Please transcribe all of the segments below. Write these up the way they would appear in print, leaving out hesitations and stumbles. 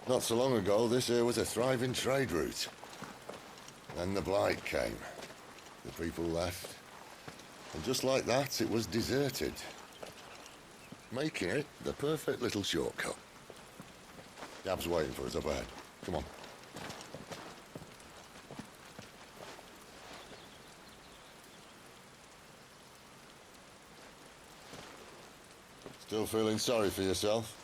Not so long ago, this here was a thriving trade route. Then the Blight came. The people left. And just like that, it was deserted. Making it the perfect little shortcut. Gab's waiting for us up ahead. Come on. Still feeling sorry for yourself?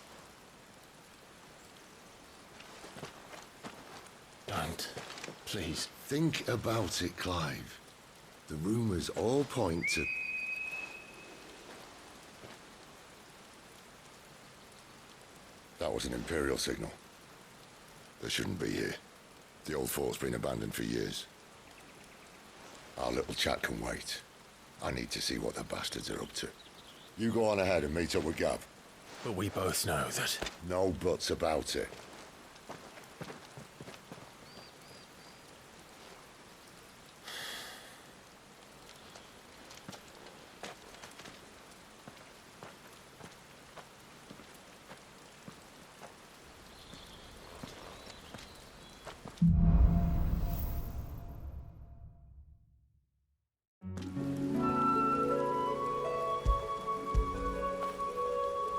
Don't. Please. Think about it, Clive. The rumors all point to... That was an Imperial signal. They shouldn't be here. The old fort's been abandoned for years. Our little chat can wait. I need to see what the bastards are up to. You go on ahead and meet up with Gab. But we both know that... No buts about it.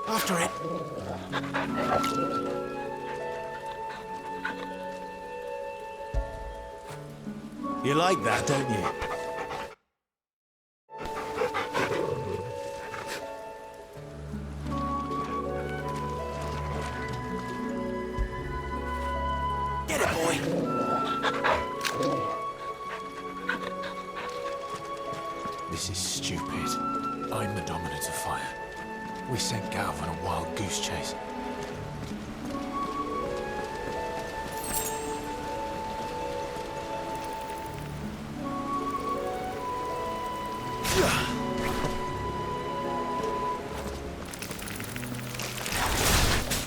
After it. You like that, don't you? Get it, boy. This is stupid. I'm the dominant of fire. We sent Gav on a wild goose chase.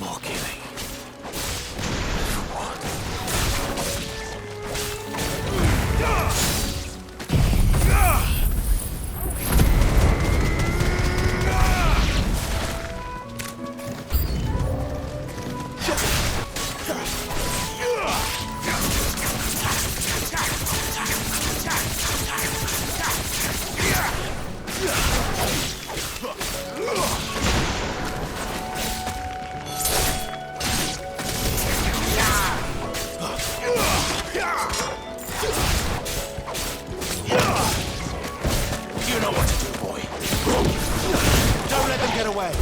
More killing. For what? You know what to do, boy. Don't let them get away.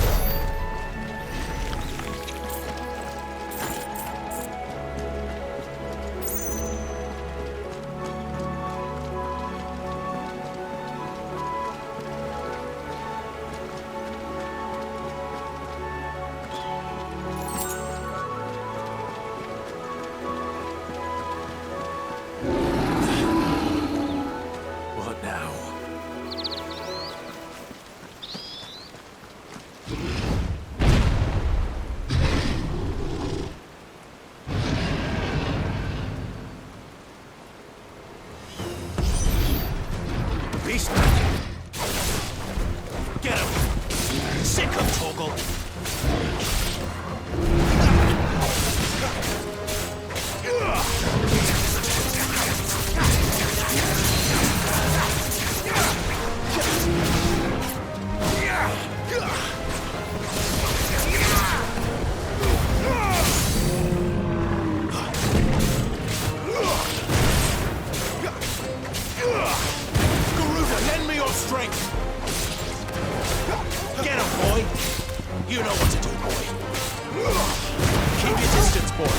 What now? Beast! Get him! Sick of Torgal! Garuda, lend me your strength! Get him, boy! You know what to do, boy. Keep your distance, boy.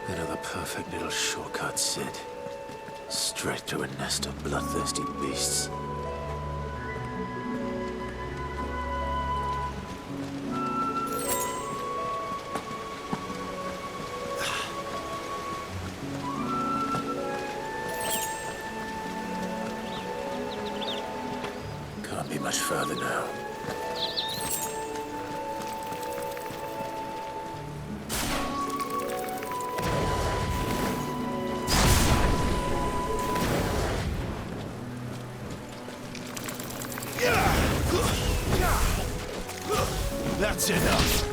Another perfect little shortcut, Sid. Straight through a nest of bloodthirsty beasts. Can't be much further now. That's enough.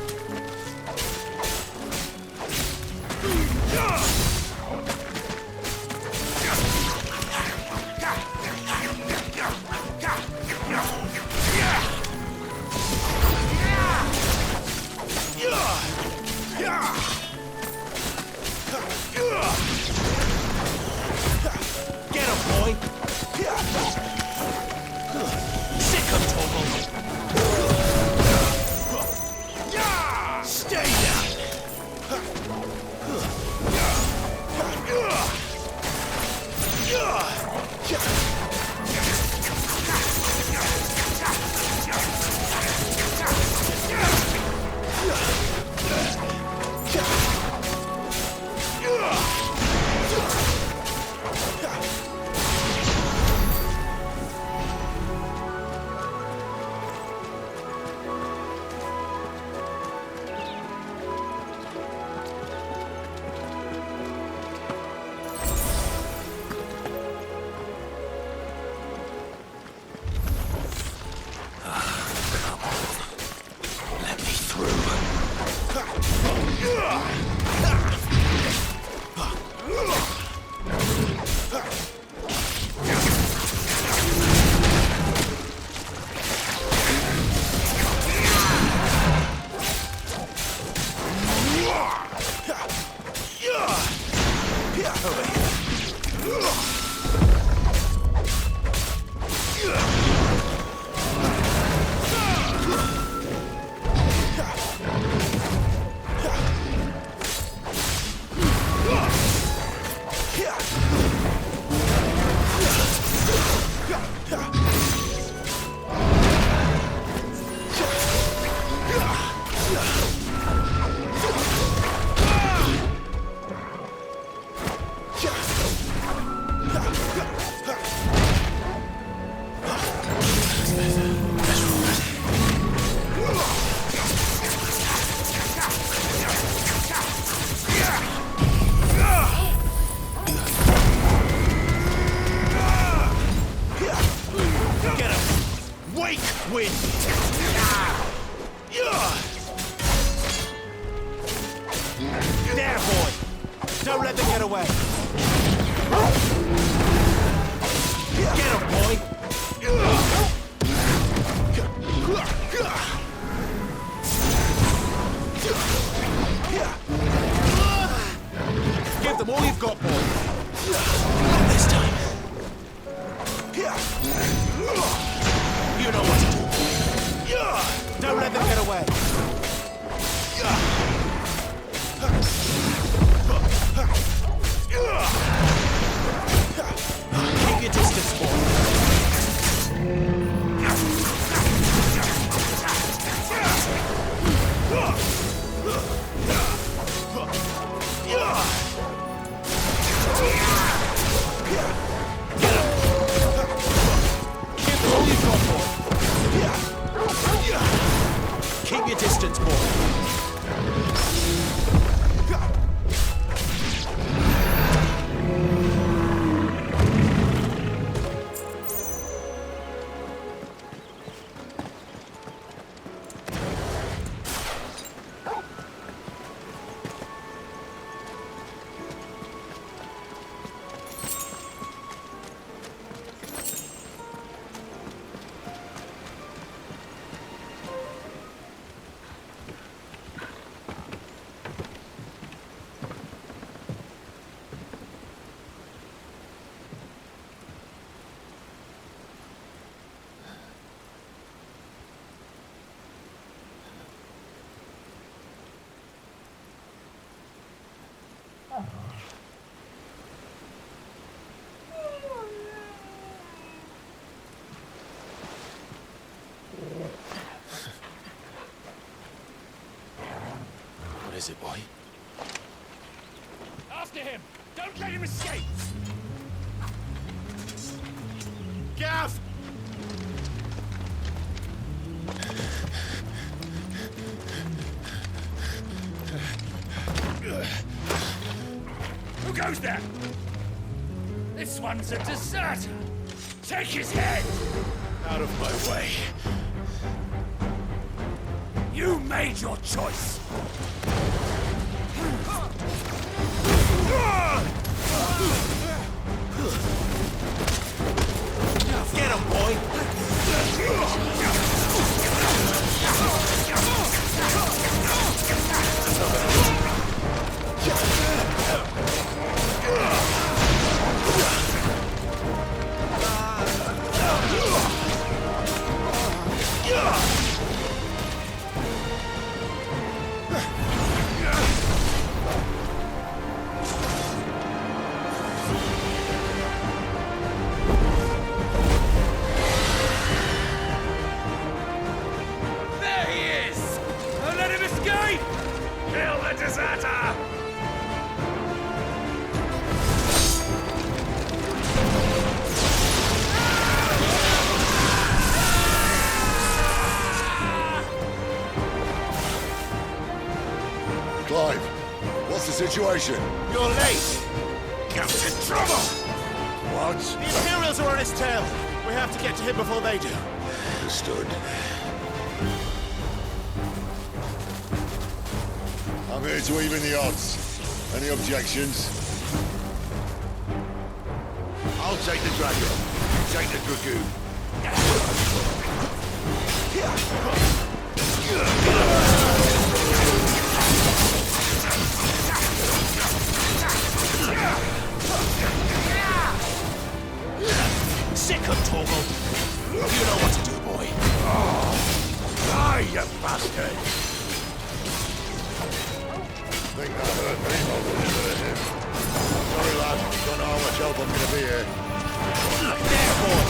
Get him, boy. Sick of trouble. Stay down! Win! There, boy! Don't let them get away! Get him, boy! Give them all you've got, boy! Not this time! You know what to do! Don't let them get away! Keep your distance, boy! Keep your distance, boy. is it, boy? After him! Don't let him escape! Gav! Who goes there? This one's a deserter! Take his head! Out of my way. You made your choice! Get him, boy! There he is! Don't let him escape! Kill the deserter! Clive, what's the situation? You're late! Captain Trouble! What? The Imperials are on his tail! We have to get to him before they do. Understood. I'm here to even the odds. Any objections? I'll take the dragon. You take the dragoon. Sick of Torgal! You know what to do, boy. Die, you bastard! Think that hurt me more than it hurt him. Sorry, lad. Don't know how much help I'm gonna be here. There, boy!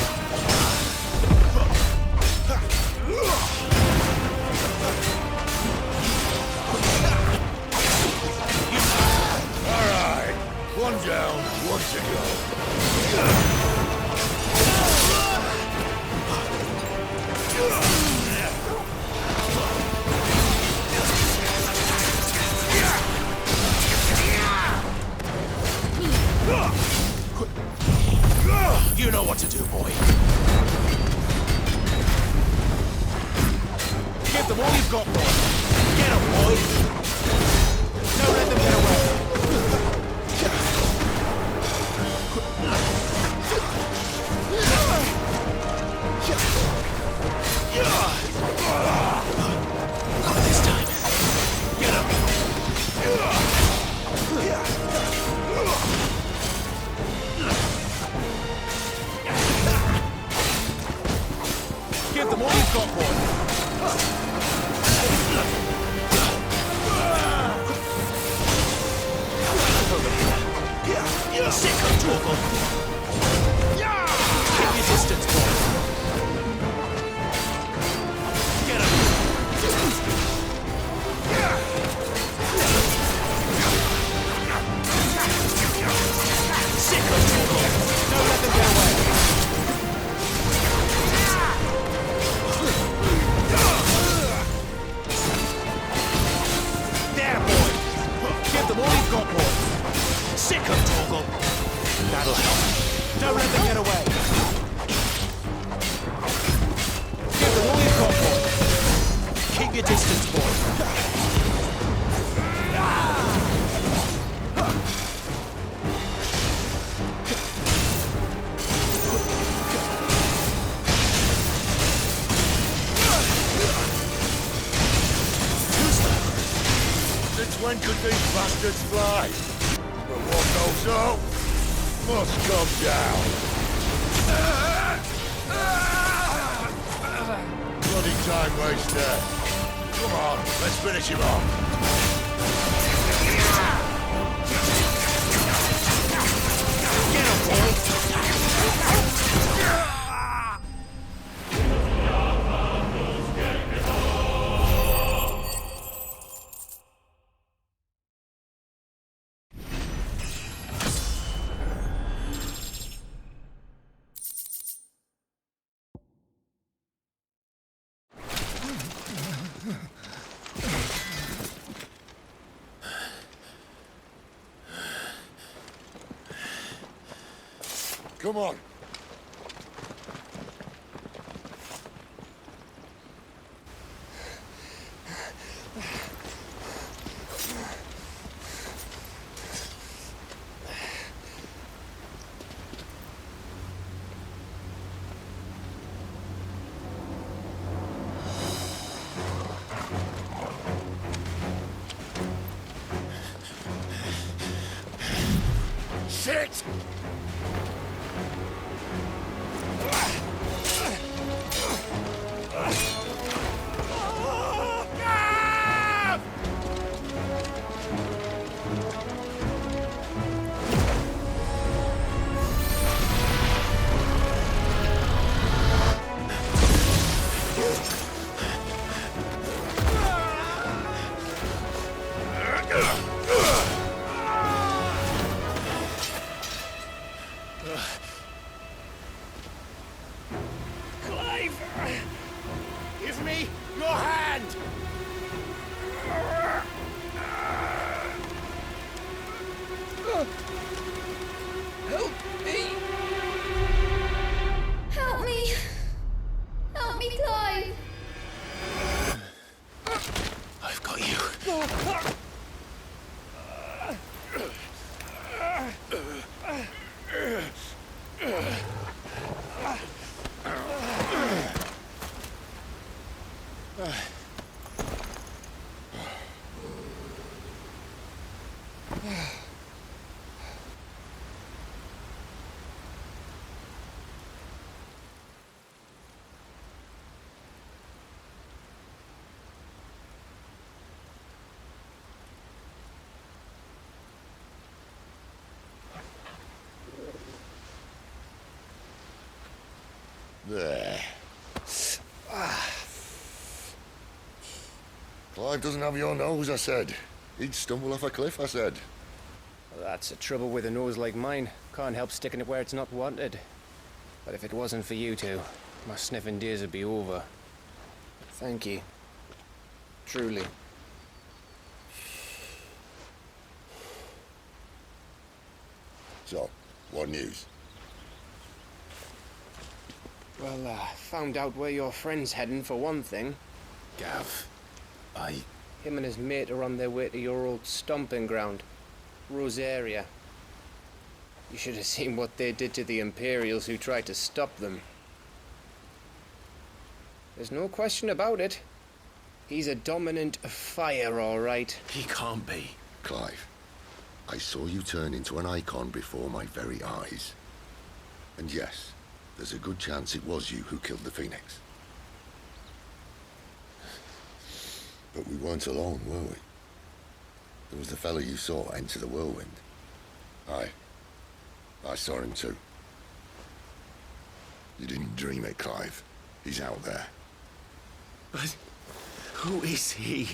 All right. One down, one to go. You know what to do, boy. Give them all you've got, boy. Get 'em, boy. Don't let them get away. Not this time. Get 'em. Give them all you've got, boy. Sick of Torgal. Keep your distance, boy. Get him. Sick of Torgal. Don't let them get away. There, boy. Give them all you've got, boy. Sick of Torgal. That'll help. Don't let them get away. Give them all you've got, boy. Keep your distance, boy. Since when could these bastards fly? But what goes up must come down. Bloody time waster. Come on, let's finish him off. Get him, boy. Come on. Shit! Clive! Give me your hand! Help me! Help me! Help me, Clive! I've got you. There. Clive doesn't have your nose, I said. He'd stumble off a cliff, I said. Well, that's the trouble with a nose like mine. Can't help sticking it where it's not wanted. But if it wasn't for you two, my sniffing days would be over. Thank you. Truly. So, what news? Well, found out where your friend's heading for one thing. Gav, Him and his mate are on their way to your old stomping ground, Rosaria. You should have seen what they did to the Imperials who tried to stop them. There's no question about it. He's a dominant fire, all right. he can't be. Clive, I saw you turn into an icon before my very eyes. And yes, there's a good chance it was you who killed the Phoenix. But we weren't alone, were we? There was the fellow you saw enter the whirlwind. I saw him too. You didn't dream it, Clive. He's out there. But who is he?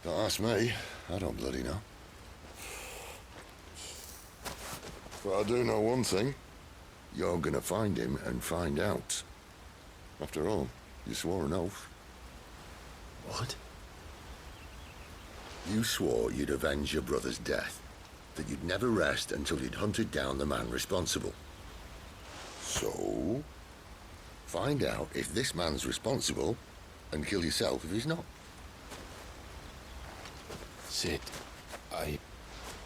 Don't ask me. I don't bloody know. But I do know one thing. You're gonna find him and find out. After all, you swore an oath. What? You swore you'd avenge your brother's death. That you'd never rest until you'd hunted down the man responsible. So, find out if this man's responsible and kill yourself if he's not. Sid,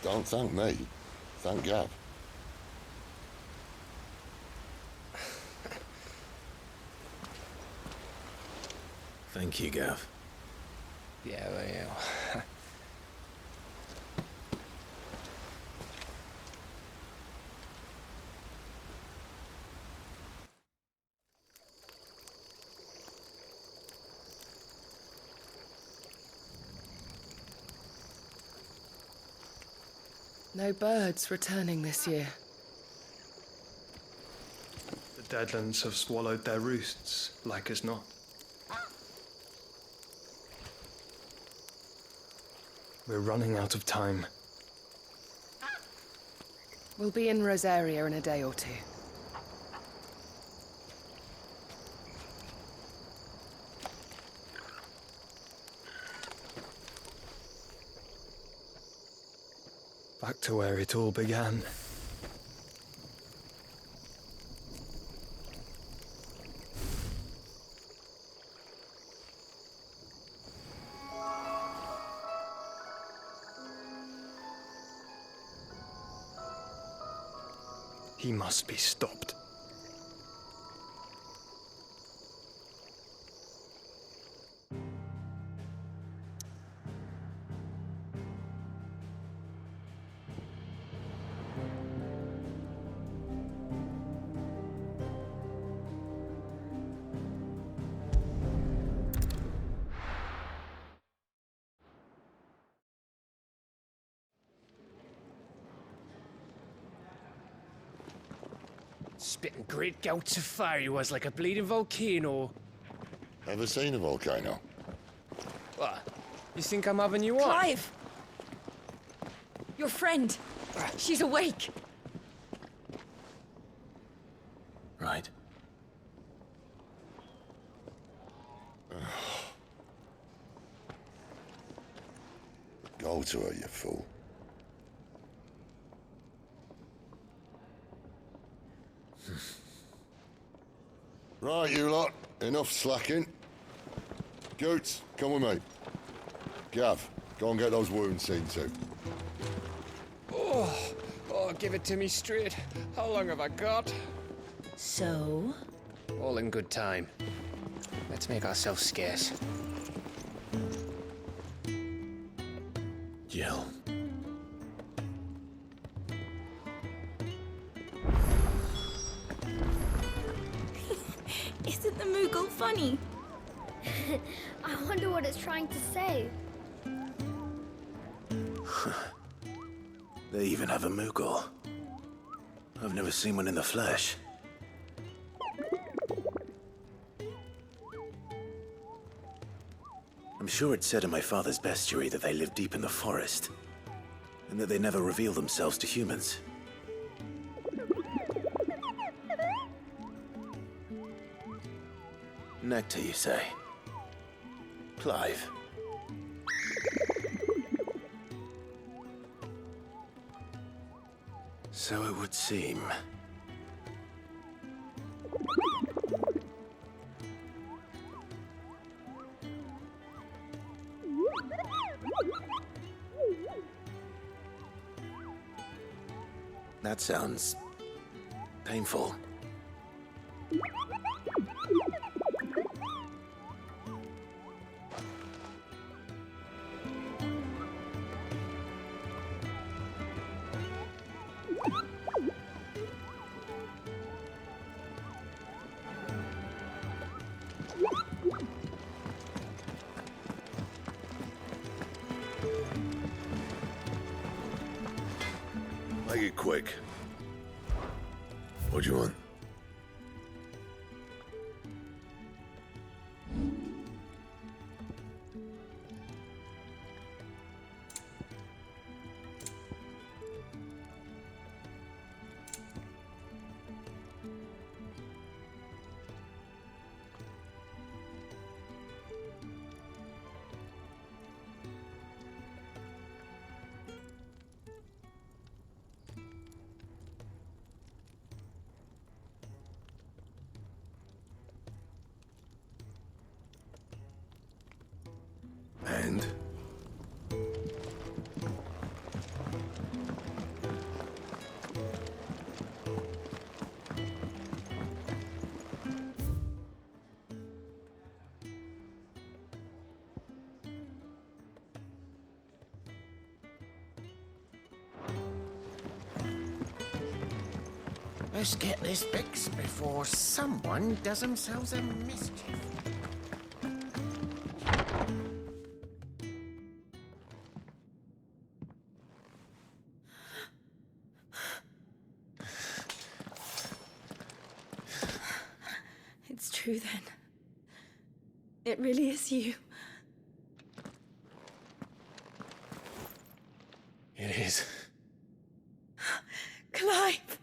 Don't thank me. Thank Gav. Thank you, Gav. Yeah, well, yeah. No birds returning this year. The Deadlands have swallowed their roosts, like as not. We're running out of time. We'll be in Rosaria in a day or two. Back to where it all began. He must be stopped. Spitting great gouts of fire he was, like a bleeding volcano. Ever seen a volcano? What? You think I'm having you on? Clive! Your friend. She's awake. Right. Go to her, you fool. Right, you lot. Enough slacking. Goots, come with me. Gav, go and get those wounds seen to. Oh, give it to me straight. How long have I got? So? All in good time. Let's make ourselves scarce. Jill. Isn't the Moogle funny? I wonder what it's trying to say. They even have a Moogle. I've never seen one in the flesh. I'm sure it said in my father's bestiary that they live deep in the forest, and that they never reveal themselves to humans. Nectar, you say? Clive. So it would seem. That sounds painful. Make it quick. What do you want? And? Let's get this fixed before someone does themselves a mischief. It's true then. It really is you. It is. Clive!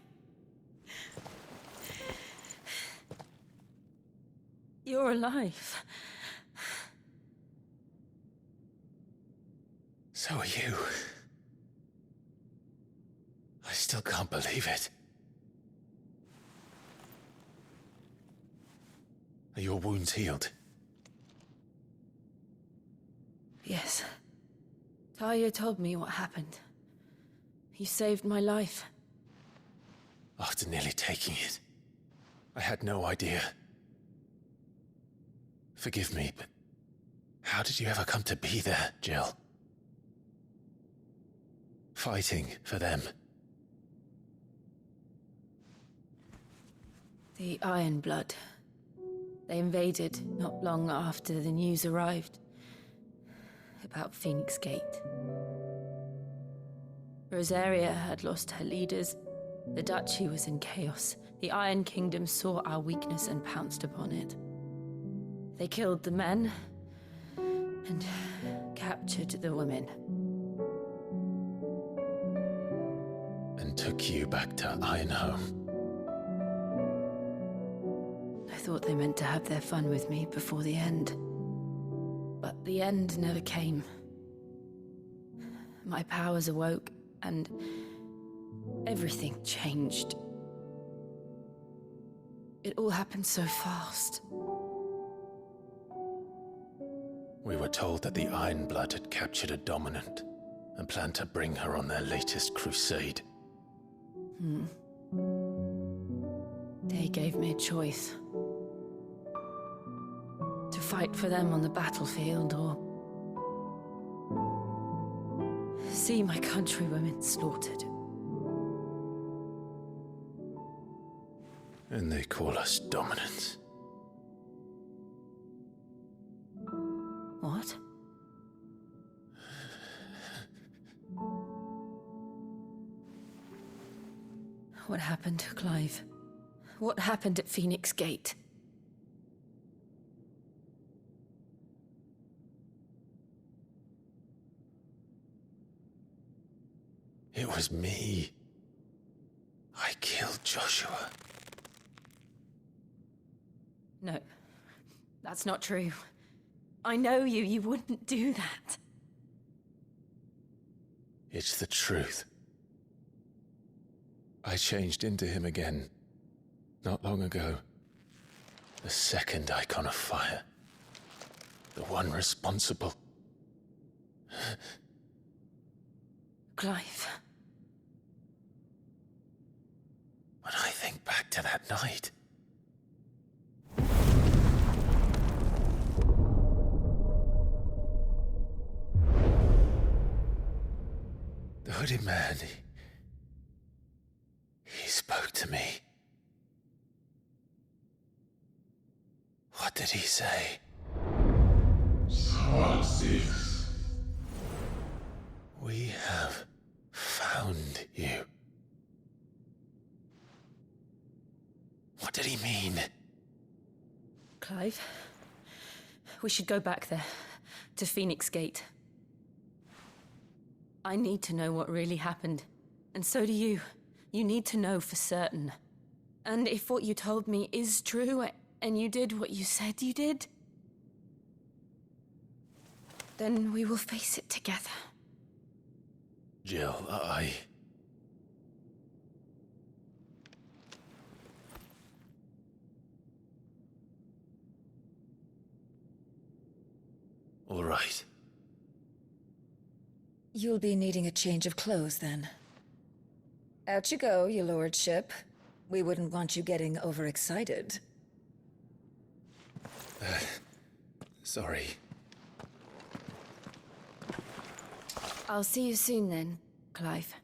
You're alive. So are you. I still can't believe it. Are your wounds healed? Yes. Talia told me what happened. You saved my life. After nearly taking it, I had no idea. Forgive me, but how did you ever come to be there, Jill? Fighting for them. The Iron Blood. They invaded not long after the news arrived about Phoenix Gate. Rosaria had lost her leaders. The Duchy was in chaos. The Iron Kingdom saw our weakness and pounced upon it. They killed the men and captured the women. And took you back to Ironhome. I thought they meant to have their fun with me before the end. But the end never came. My powers awoke, and everything changed. It all happened so fast. We were told that the Iron Blood had captured a dominant and planned to bring her on their latest crusade. They gave me a choice. To fight for them on the battlefield, or see my countrywomen slaughtered. And they call us dominants. What? What happened, Clive? What happened at Phoenix Gate? It was me. I killed Joshua. No, that's not true. I know you. You wouldn't do that. It's the truth. I changed into him again, not long ago. The second icon of fire. The one responsible. Clive. When I think back to that night... The hooded man, he spoke to me. What did he say? XVI. We have found you. What did he mean? Clive, we should go back there, to Phoenix Gate. I need to know what really happened, and so do you. You need to know for certain. And if what you told me is true, and you did what you said you did, then we will face it together. Jill, All right. You'll be needing a change of clothes, then. Out you go, your lordship. We wouldn't want you getting overexcited. Sorry. I'll see you soon then, Clive.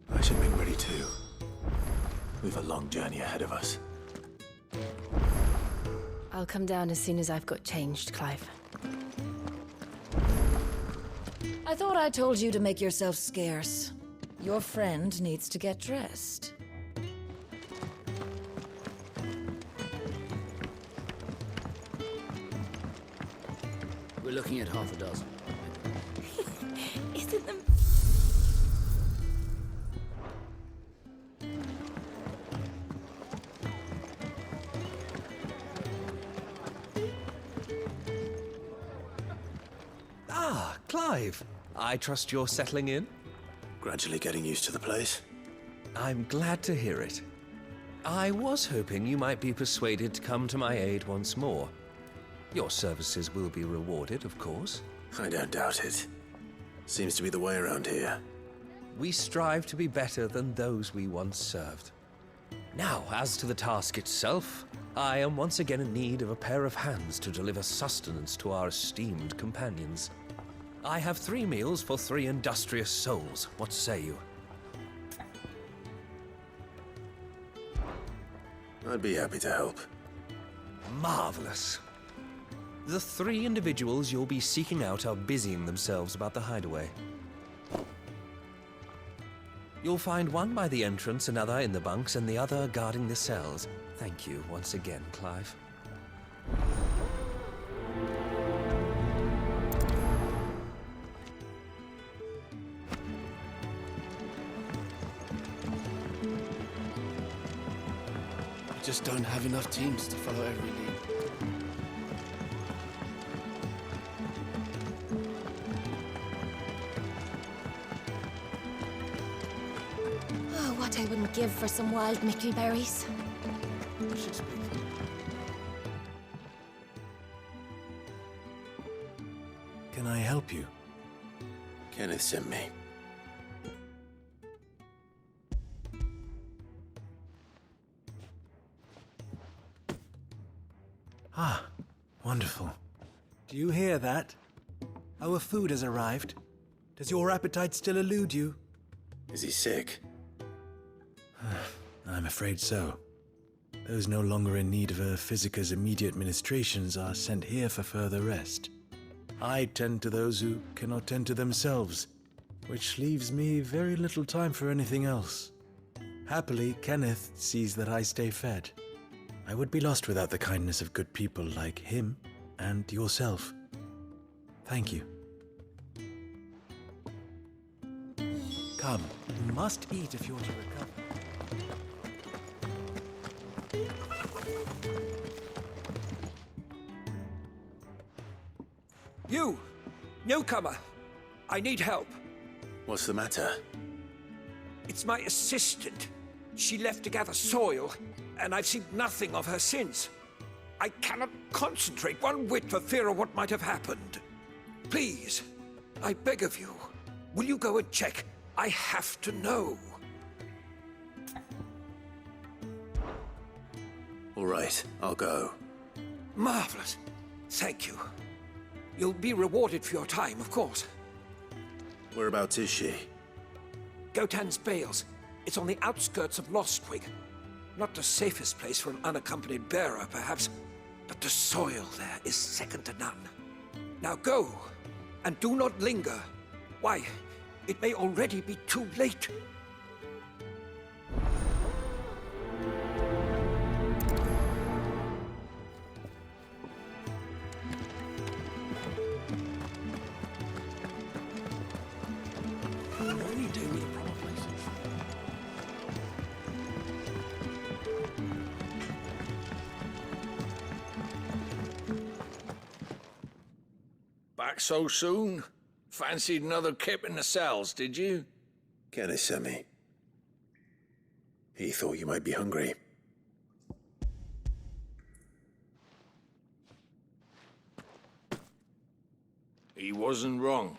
I should make ready too. We've a long journey ahead of us. I'll come down as soon as I've got changed, Clive. I thought I told you to make yourself scarce. Your friend needs to get dressed. We're looking at half a dozen. Isn't them... Ah, Clive. I trust you're settling in? Gradually getting used to the place. I'm glad to hear it. I was hoping you might be persuaded to come to my aid once more. Your services will be rewarded, of course. I don't doubt it. Seems to be the way around here. We strive to be better than those we once served. Now, as to the task itself, I am once again in need of a pair of hands to deliver sustenance to our esteemed companions. I have 3 meals for 3 industrious souls. What say you? I'd be happy to help. Marvelous. The 3 individuals you'll be seeking out are busying themselves about the hideaway. You'll find one by the entrance, another in the bunks, and the other guarding the cells. Thank you once again, Clive. We just don't have enough teams to follow every lead. Oh, what I wouldn't give for some wild mickleberries. Can I help you? Kenneth sent me. Ah, wonderful. Do you hear that? Our food has arrived. Does your appetite still elude you? Is he sick? I'm afraid so. Those no longer in need of a Physica's immediate ministrations are sent here for further rest. I tend to those who cannot tend to themselves, which leaves me very little time for anything else. Happily, Kenneth sees that I stay fed. I would be lost without the kindness of good people like him and yourself. Thank you. Come, you must eat if you're to recover. You! Newcomer! I need help. What's the matter? It's my assistant. She left to gather soil, and I've seen nothing of her since. I cannot concentrate one whit for fear of what might have happened. Please, I beg of you, will you go and check? I have to know. All right, I'll go. Marvelous. Thank you. You'll be rewarded for your time, of course. Whereabouts is she? Gotan's Bales. It's on the outskirts of Lostwig. Not the safest place for an unaccompanied bearer, perhaps, but the soil there is second to none. Now go, and do not linger. Why, it may already be too late. What are you doing with the proper places? Back so soon? Fancied another kip in the cells, did you? Kenneth sent me. He thought you might be hungry. He wasn't wrong.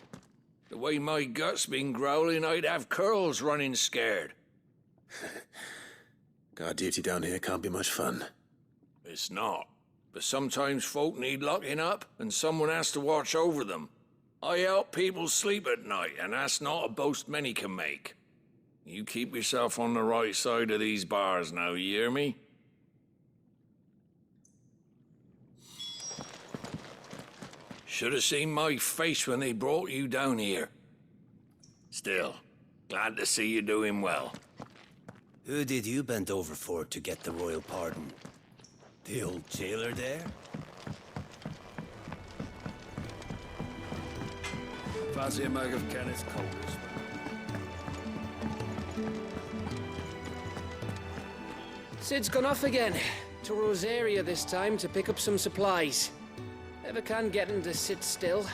The way my gut's been growling, I'd have curls running scared. Guard duty down here can't be much fun. It's not. But sometimes folk need locking up, and someone has to watch over them. I help people sleep at night, and that's not a boast many can make. You keep yourself on the right side of these bars now, you hear me? Should have seen my face when they brought you down here. Still, glad to see you doing well. Who did you bend over for to get the royal pardon? The old jailer there? Fancy a mug of Kenneth's coldest. Sid's gone off again. To Rosaria this time to pick up some supplies. Never can get him to sit still.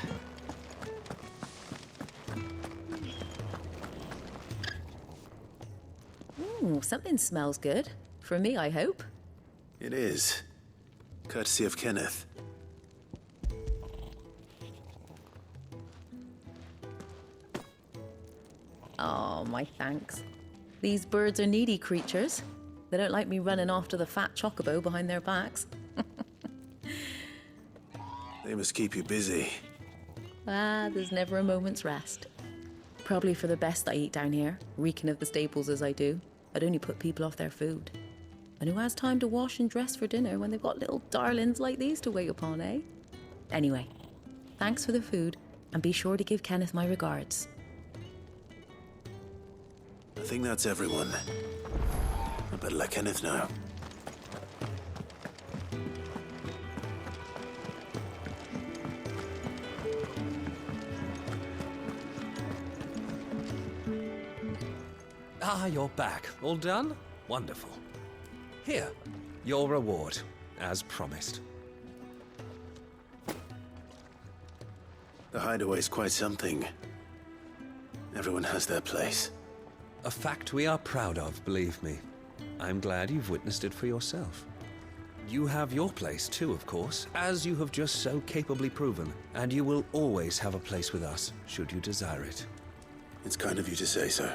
Ooh, something smells good. For me, I hope. It is. Courtesy of Kenneth. Oh, my thanks. These birds are needy creatures. They don't like me running after the fat chocobo behind their backs. They must keep you busy. Ah, there's never a moment's rest. Probably for the best I eat down here, reeking of the staples as I do. I'd only put people off their food. And who has time to wash and dress for dinner when they've got little darlings like these to wait upon, eh? Anyway, thanks for the food, and be sure to give Kenneth my regards. I think that's everyone. I better let Kenneth know. Ah, you're back. All done? Wonderful. Here, your reward, as promised. The hideaway's quite something. Everyone has their place. A fact we are proud of, believe me. I'm glad you've witnessed it for yourself. You have your place too, of course, as you have just so capably proven, and you will always have a place with us, should you desire it. It's kind of you to say so.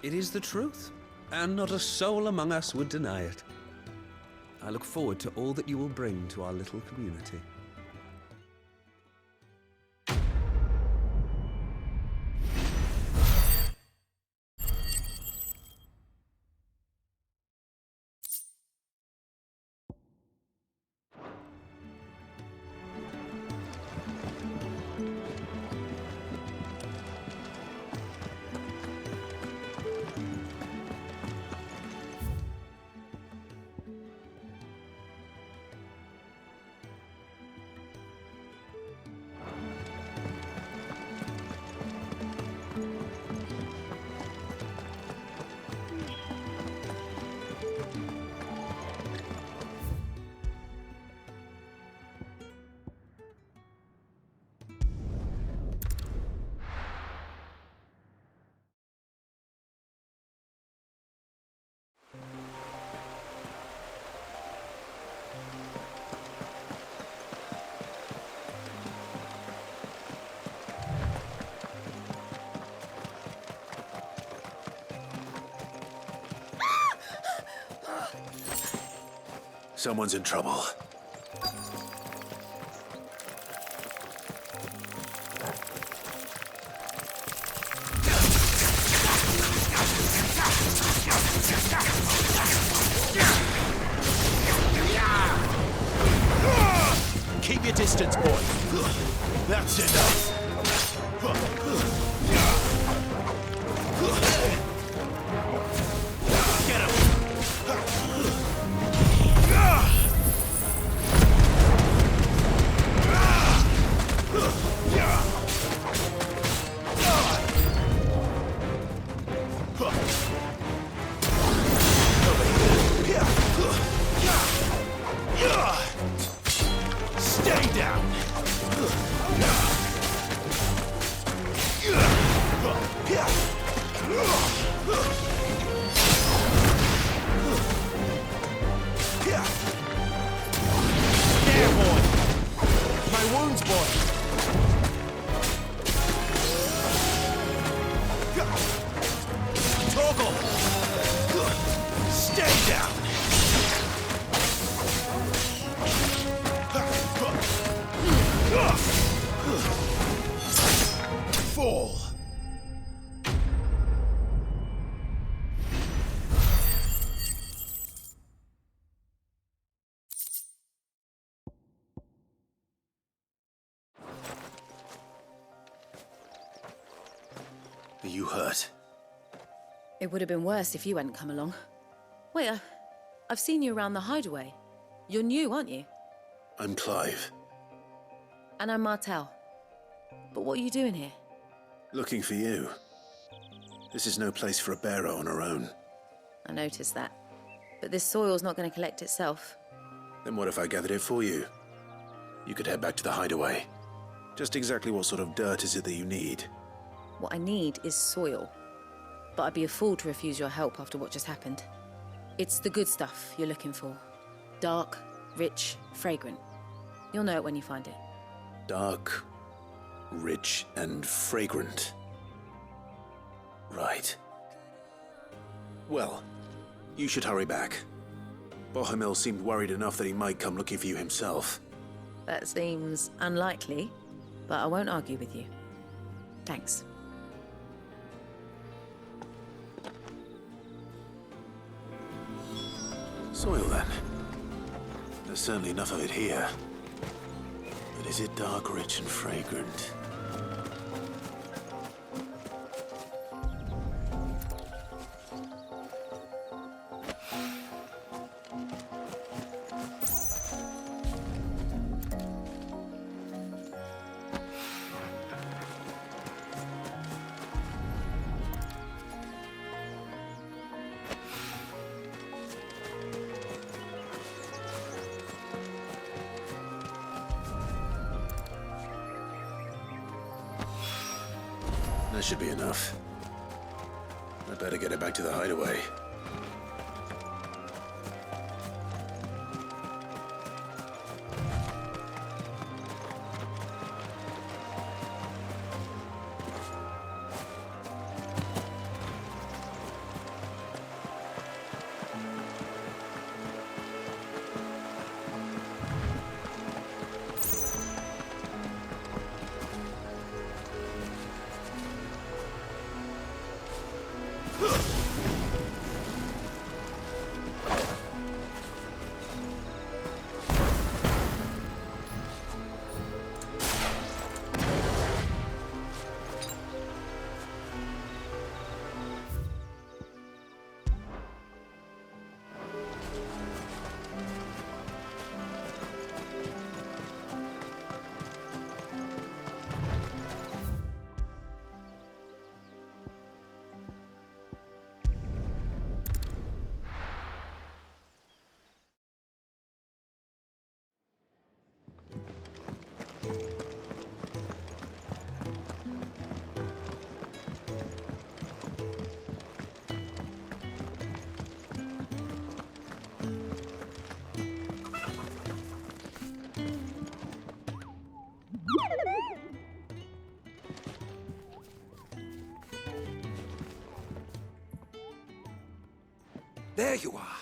It is the truth, and not a soul among us would deny it. I look forward to all that you will bring to our little community. Someone's in trouble. Keep your distance, boy. That's enough. Get him. Stay down. There, boy. My wounds, boy. Toggle. Stay down. Fall. Are you hurt? It would have been worse if you hadn't come along. Wait, I've seen you around the hideaway. You're new, aren't you? I'm Clive. And I'm Martel. But what are you doing here? Looking for you. This is no place for a bearer on her own. I noticed that. But this soil's not going to collect itself. Then what if I gathered it for you? You could head back to the hideaway. Just exactly what sort of dirt is it that you need? What I need is soil. But I'd be a fool to refuse your help after what just happened. It's the good stuff you're looking for. Dark, rich, fragrant. You'll know it when you find it. Dark, rich, and fragrant. Right. Well, you should hurry back. Bohemil seemed worried enough that he might come looking for you himself. That seems unlikely, but I won't argue with you. Thanks. Soil, then. There's certainly enough of it here. But is it dark, rich, and fragrant? That should be enough. I better get it back to the hideaway. There you are.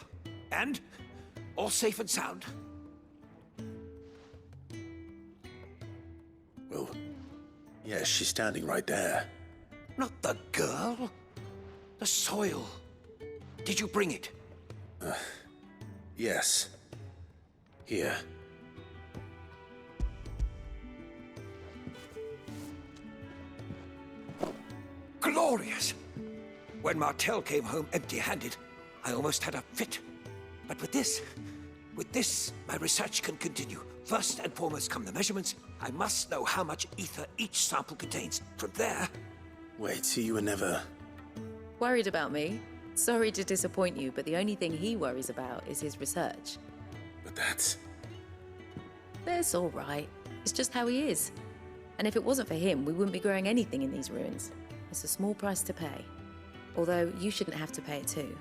And? All safe and sound? Well, yes, she's standing right there. Not the girl. The soil. Did you bring it? Yes. Here. Glorious! When Martel came home empty-handed, I almost had a fit. But with this, my research can continue. First and foremost come the measurements. I must know how much ether each sample contains. From there... Wait, so you were never... Worried about me? Sorry to disappoint you, but the only thing he worries about is his research. But that's... That's all right. It's just how he is. And if it wasn't for him, we wouldn't be growing anything in these ruins. It's a small price to pay. Although, you shouldn't have to pay it too.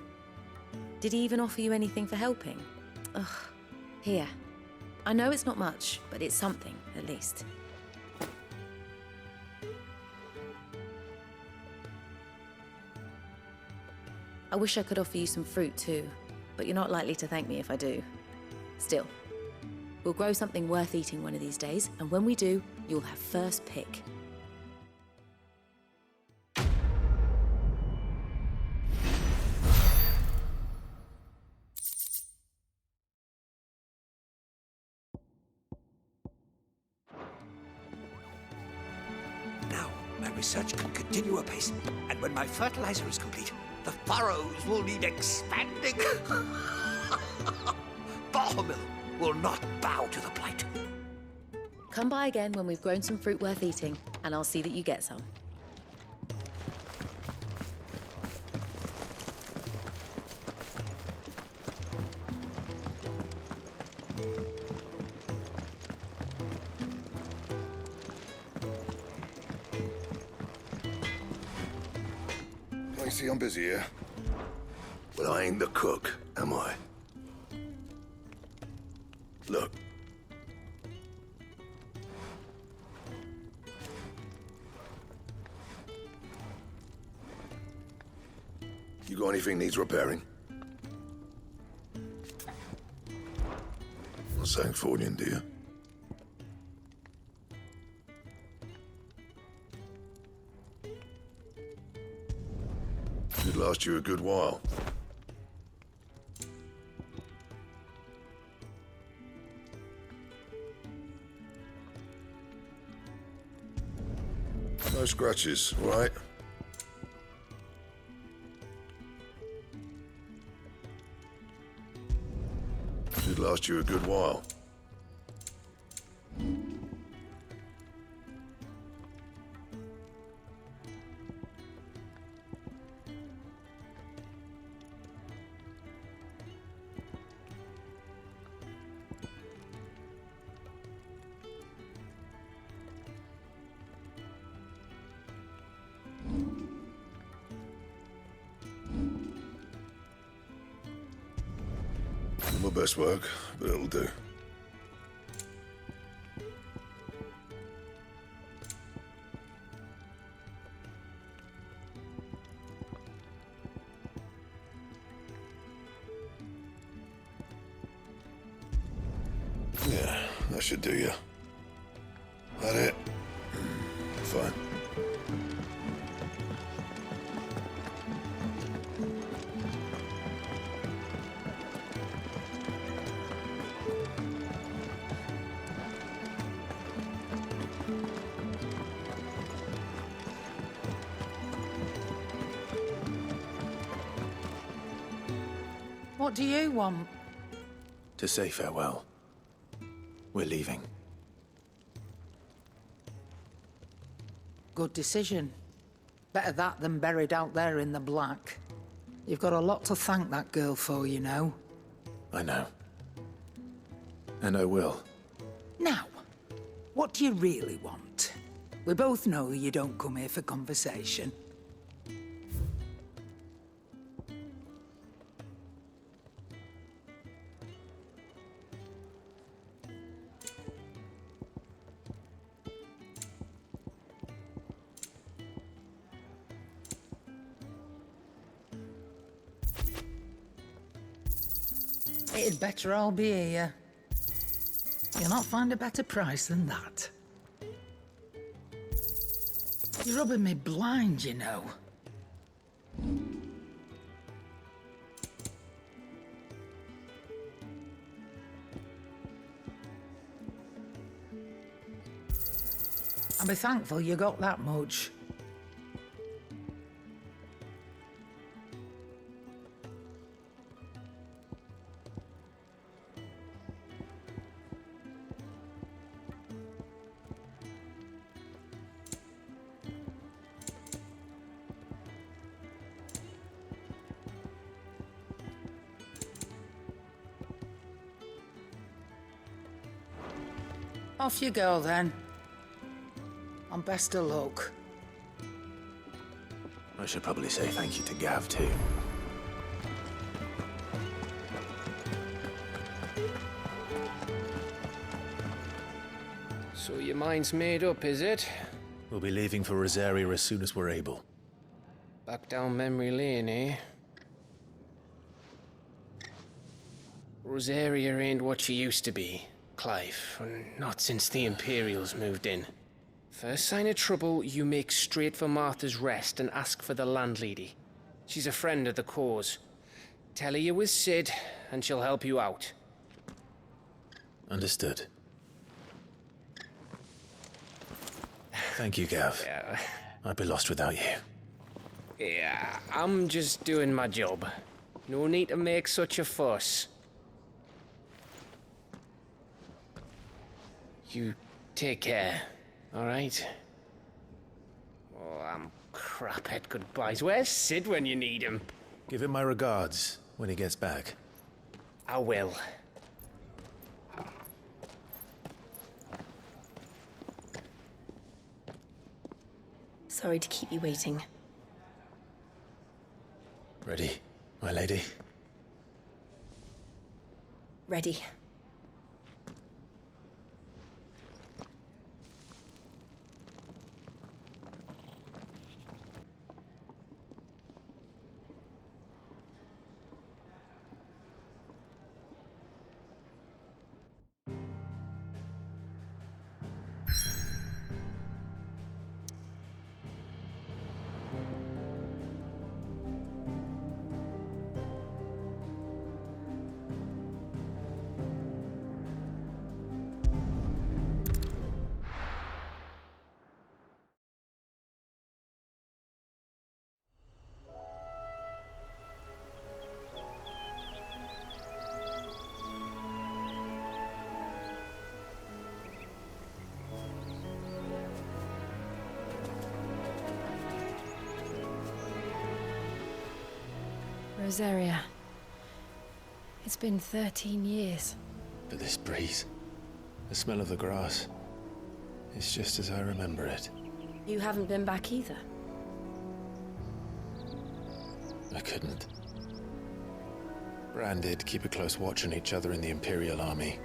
Did he even offer you anything for helping? Ugh. Here. I know it's not much, but it's something, at least. I wish I could offer you some fruit too, but you're not likely to thank me if I do. Still, we'll grow something worth eating one of these days, and when we do, you'll have first pick. Research can continue apace, and when my fertilizer is complete, the furrows will need expanding. Bohemil will not bow to the plight. Come by again when we've grown some fruit worth eating, and I'll see that you get some. See, I'm busy here. But I ain't the cook, am I? Look. You got anything needs repairing? Not saying Fornian, do you? Should last you a good while. No scratches, all right? Should last you a good while. Not my best work, but it'll do. Yeah, that should do you. That it? Fine. What do you want? To say farewell. We're leaving. Good decision. Better that than buried out there in the black. You've got a lot to thank that girl for, you know. I know. And I will. Now, what do you really want? We both know you don't come here for conversation. It'd better all be here. You'll not find a better price than that. You're rubbing me blind, you know. I'll be thankful you got that much. Off you go, then. And best of luck. I should probably say thank you to Gav, too. So your mind's made up, is it? We'll be leaving for Rosaria as soon as we're able. Back down memory lane, eh? Rosaria ain't what she used to be, Clive. Not since the Imperials moved in. First sign of trouble, you make straight for Martha's Rest and ask for the landlady. She's a friend of the cause. Tell her you was Sid, and she'll help you out. Understood. Thank you, Gav. Yeah. I'd be lost without you. Yeah, I'm just doing my job. No need to make such a fuss. You take care, all right? Oh, I'm crap at goodbyes. Where's Sid when you need him? Give him my regards when he gets back. I will. Sorry to keep you waiting. Ready, my lady? Ready. Rosaria. It's been 13 years. But this breeze, the smell of the grass, it's just as I remember it. You haven't been back either. I couldn't. Bran did keep a close watch on each other in the Imperial Army.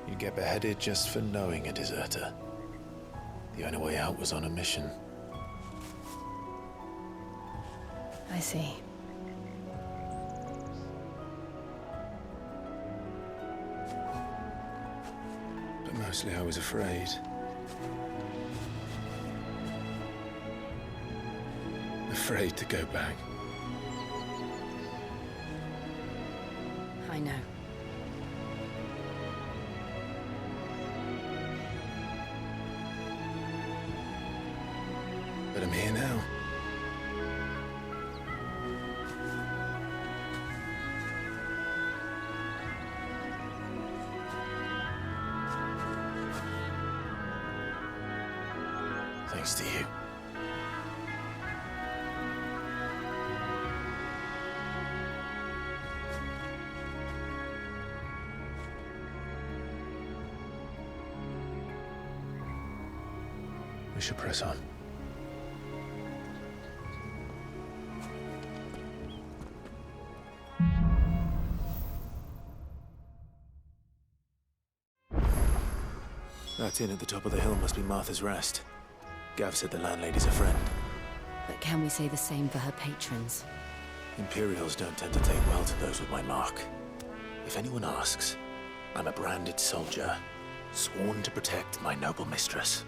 You'd get beheaded just for knowing a deserter. The only way out was on a mission. I see. But mostly I was afraid. Afraid to go back. I know. But I'm here now. Thanks to you. We should press on. That inn at the top of the hill must be Martha's Rest. Gav said the landlady's a friend. But can we say the same for her patrons? Imperials don't tend to take well to those with my mark. If anyone asks, I'm a branded soldier, sworn to protect my noble mistress.